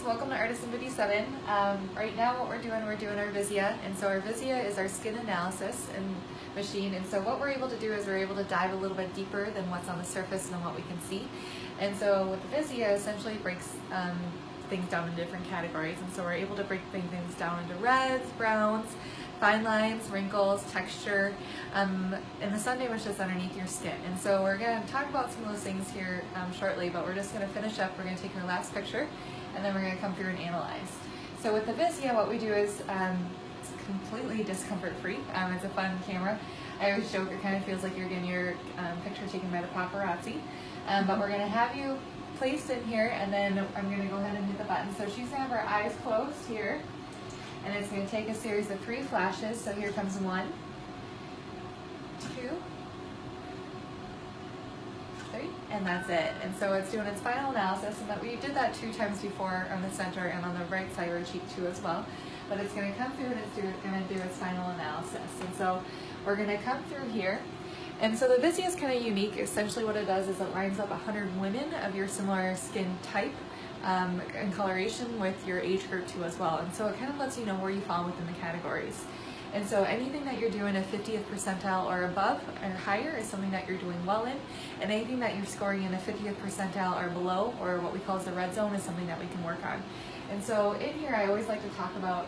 guys, welcome to Artisan 57. Right now what we're doing our Visia, and so our Visia is our skin analysis and machine, and so what we're able to do is we're able to dive a little bit deeper than what's on the surface and what we can see. And so with the Visia, essentially breaks things down into different categories, and so we're able to break things down into reds, browns, fine lines, wrinkles, texture, and the Sunday which is underneath your skin. And so we're going to talk about some of those things here shortly, but we're just going to finish up. We're going to take our last picture, and then we're going to come through and analyze. So with the Visia, what we do is it's completely discomfort-free. It's a fun camera. I always joke it kind of feels like you're getting your picture taken by the paparazzi. But we're going to have you placed in here, and then I'm going to go ahead and hit the button. So she's going to have her eyes closed here. And it's going to take a series of 3 flashes. So here comes 1, 2, 3, and that's it. And so it's doing its final analysis, and that we did that 2 times before on the center and on the right side of her cheek too as well. But it's going to come through and it's going to do its final analysis. And so we're going to come through here. And so the Visia is kind of unique. Essentially what it does is it lines up 100 women of your similar skin type and coloration with your age group too as well. And so it kind of lets you know where you fall within the categories. And so anything that you're doing a 50th percentile or above or higher is something that you're doing well in. And anything that you're scoring in a 50th percentile or below, or what we call as the red zone, is something that we can work on. And so in here I always like to talk about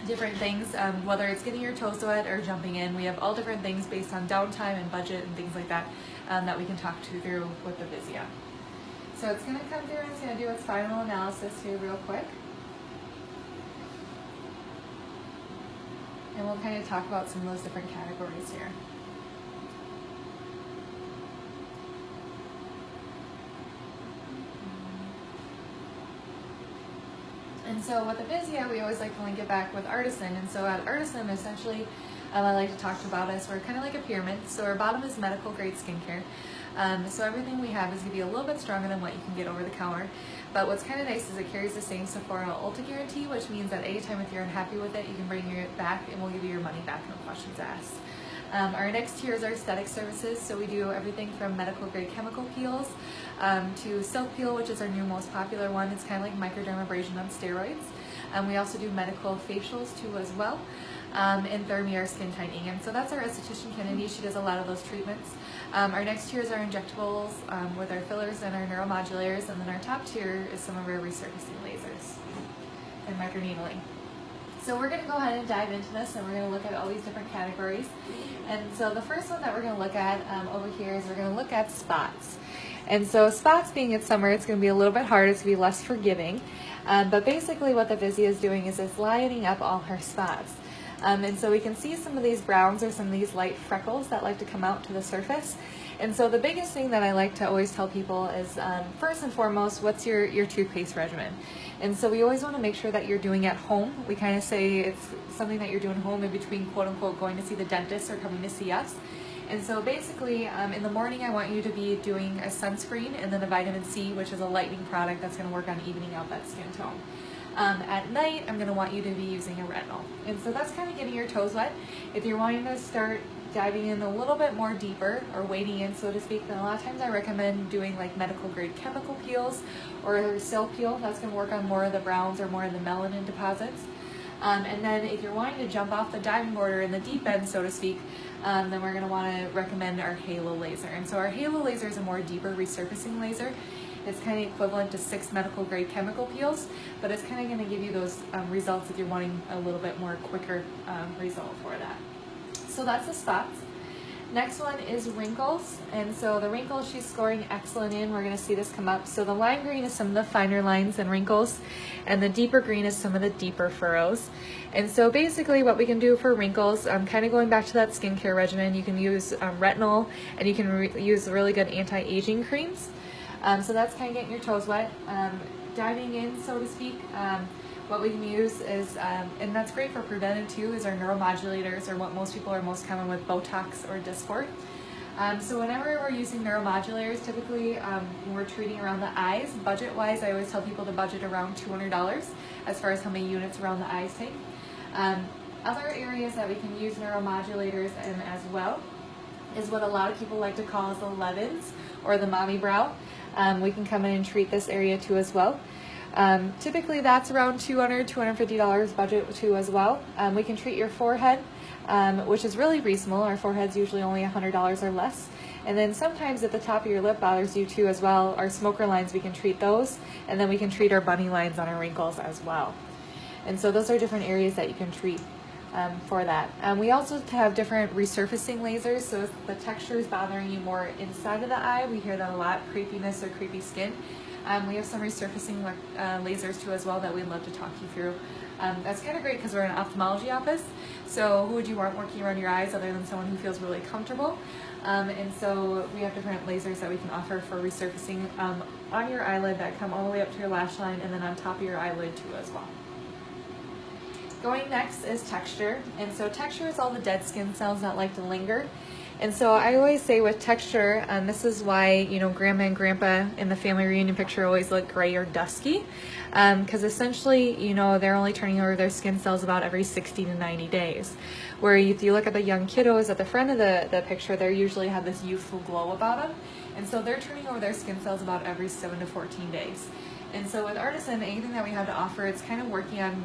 different things, whether it's getting your toes wet or jumping in. We have all different things based on downtime and budget and things like that that we can talk through with the Visia. So it's going to come through and it's going to do its final analysis here real quick. And we'll kind of talk about some of those different categories here. And so with the Visia, we always like to link it back with Artisan. And so at Artisan, essentially, I like to talk about us. We're kind of like a pyramid. So our bottom is medical grade skincare. So everything we have is going to be a little bit stronger than what you can get over the counter. But what's kind of nice is it carries the same Sephora Ulta guarantee, which means that anytime if you're unhappy with it, you can bring it back and we'll give you your money back, no questions asked. Our next tier is our aesthetic services. So we do everything from medical grade chemical peels to silk peel, which is our new most popular one. It's kind of like microdermabrasion on steroids. We also do medical facials too as well. And Thermia, our skin tightening. And so that's our esthetician Kennedy. She does a lot of those treatments. Our next tier is our injectables with our fillers and our neuromodulators. And then our top tier is some of our resurfacing lasers and microneedling. So we're going to go ahead and dive into this, and we're going to look at all these different categories. And so the first one that we're going to look at over here is we're going to look at spots. And so spots, being it's summer, it's going to be a little bit hard. It's going to be less forgiving. But basically what the Visia is doing is it's lining up all her spots. And so we can see some of these browns or some of these light freckles that like to come out to the surface. And so the biggest thing that I like to always tell people is first and foremost, what's your toothpaste regimen? And so we always want to make sure that you're doing at home. We kind of say it's something that you're doing home in between quote unquote going to see the dentist or coming to see us. And so basically in the morning I want you to be doing a sunscreen and then a vitamin C, which is a lightening product that's going to work on evening out that skin tone. At night, I'm going to want you to be using a retinol. And so that's kind of getting your toes wet. If you're wanting to start diving in a little bit more deeper, or wading in, so to speak, then a lot of times I recommend doing like medical grade chemical peels or silk peel. That's going to work on more of the browns or more of the melanin deposits. And then if you're wanting to jump off the diving board or in the deep end, so to speak, then we're going to want to recommend our halo laser. And so our halo laser is a more deeper resurfacing laser. It's kind of equivalent to 6 medical grade chemical peels, but it's kind of going to give you those results if you're wanting a little bit more quicker result for that. So that's the spots. Next one is wrinkles, and so the wrinkles she's scoring excellent in. We're going to see this come up. So the lime green is some of the finer lines and wrinkles, and the deeper green is some of the deeper furrows. And so basically what we can do for wrinkles, kind of going back to that skincare regimen, you can use retinol, and you can use really good anti-aging creams. So that's kind of getting your toes wet. Diving in, so to speak, what we can use is, and that's great for preventive too, is our neuromodulators, or what most people are most common with Botox or Dysport. So whenever we're using neuromodulators, typically when we're treating around the eyes, budget-wise, I always tell people to budget around $200 as far as how many units around the eyes take. Other areas that we can use neuromodulators in as well is what a lot of people like to call as the 11s or the mommy brow. We can come in and treat this area too as well. Typically that's around $200, $250 budget too as well. We can treat your forehead, which is really reasonable. Our forehead's usually only $100 or less. And then sometimes if the top of your lip bothers you too as well, our smoker lines, we can treat those. And then we can treat our bunny lines on our wrinkles as well. And so those are different areas that you can treat for that. We also have different resurfacing lasers. So if the texture is bothering you more inside of the eye, we hear that a lot, crepiness or creepy skin. We have some resurfacing lasers too as well that we'd love to talk you through. That's kind of great because we're in an ophthalmology office. So who would you want working around your eyes other than someone who feels really comfortable? And so we have different lasers that we can offer for resurfacing on your eyelid that come all the way up to your lash line and then on top of your eyelid too as well. Going next is texture. And so texture is all the dead skin cells that like to linger. And so I always say with texture, this is why, you know, grandma and grandpa in the family reunion picture always look gray or dusky, because essentially, you know, they're only turning over their skin cells about every 60 to 90 days. Where if you look at the young kiddos at the front of the picture, they usually have this youthful glow about them. And so they're turning over their skin cells about every 7 to 14 days. And so with Artisan, anything that we have to offer, it's kind of working on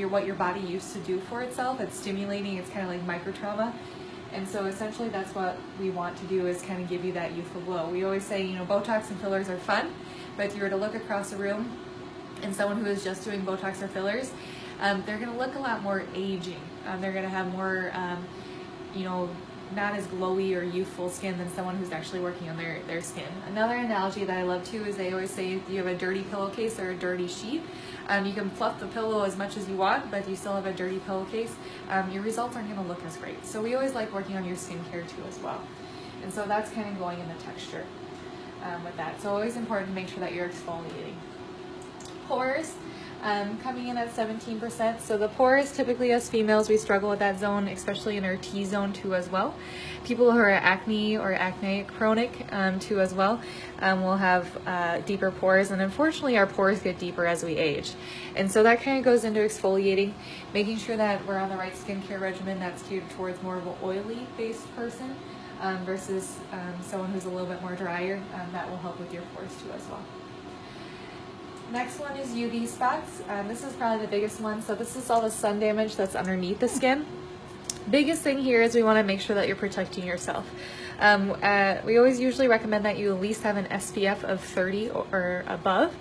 what your body used to do for itself. It's stimulating, it's kind of like micro trauma. And so essentially that's what we want to do, is kind of give you that youthful glow. We always say, you know, Botox and fillers are fun, but if you were to look across the room and someone who is just doing Botox or fillers, they're going to look a lot more aging. They're going to have more, you know, not as glowy or youthful skin than someone who's actually working on their skin. Another analogy that I love too is they always say if you have a dirty pillowcase or a dirty sheet, you can fluff the pillow as much as you want, but if you still have a dirty pillowcase, your results aren't going to look as great. So we always like working on your skincare too as well. And so that's kind of going in the texture with that. So always important to make sure that you're exfoliating. Pores. Coming in at 17%. So the pores, typically as females, we struggle with that zone, especially in our T-zone too as well. People who are acne or acne chronic too as well will have deeper pores, and unfortunately our pores get deeper as we age. And so that kind of goes into exfoliating, making sure that we're on the right skincare regimen that's geared towards more of an oily based person versus someone who's a little bit more drier. That will help with your pores too as well. Next one is UV spots. This is probably the biggest one. So this is all the sun damage that's underneath the skin. Biggest thing here is we want to make sure that you're protecting yourself. We always usually recommend that you at least have an SPF of 30 or above.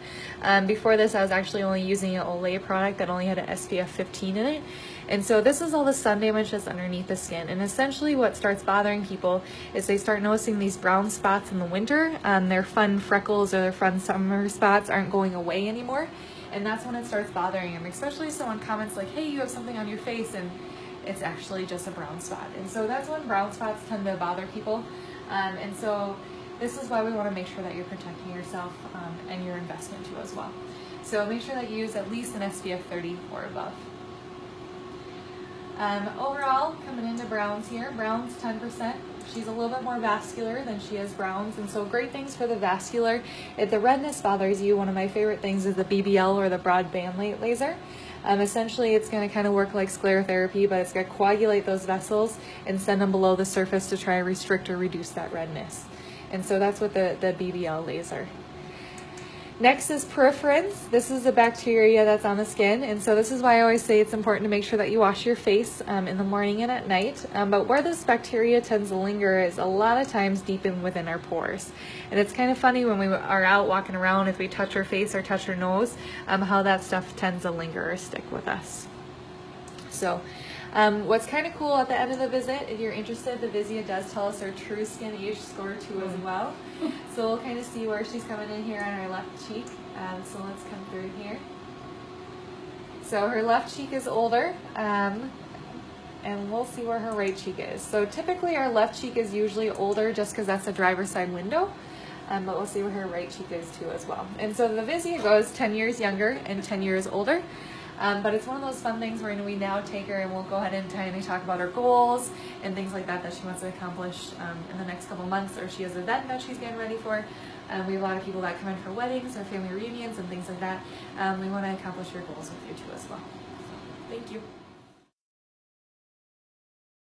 Before this, I was actually only using an Olay product that only had an SPF 15 in it. And so this is all the sun damage that's underneath the skin. And essentially what starts bothering people is they start noticing these brown spots in the winter. Their fun freckles or their fun summer spots aren't going away anymore. And that's when it starts bothering them, especially if someone comments like, hey, you have something on your face, and it's actually just a brown spot. And so that's when brown spots tend to bother people. And so this is why we want to make sure that you're protecting yourself and your investment too as well. So make sure that you use at least an SPF 30 or above. Overall, coming into browns here, browns 10%. She's a little bit more vascular than she is browns, and so great things for the vascular. If the redness bothers you, one of my favorite things is the BBL or the broad band laser. Essentially, it's going to kind of work like sclerotherapy, but it's going to coagulate those vessels and send them below the surface to try to restrict or reduce that redness. And so that's what the BBL laser. Next is peripherins. This is the bacteria that's on the skin, and so this is why I always say it's important to make sure that you wash your face in the morning and at night. But where this bacteria tends to linger is a lot of times deep in within our pores. And it's kind of funny when we are out walking around, if we touch our face or touch our nose, how that stuff tends to linger or stick with us. So what's kind of cool at the end of the visit, if you're interested, the Visia does tell us our true skin age score too as well. So we'll kind of see where she's coming in here on her left cheek. So let's come through here. So her left cheek is older, and we'll see where her right cheek is. So typically our left cheek is usually older just because that's the driver's side window. But we'll see where her right cheek is too as well. And so the Visia goes 10 years younger and 10 years older. But it's one of those fun things where we now take her and we'll go ahead and kind of talk about her goals and things like that she wants to accomplish in the next couple months, or she has an event that she's getting ready for. We have a lot of people that come in for weddings or family reunions and things like that. We want to accomplish your goals with you too as well. So, thank you.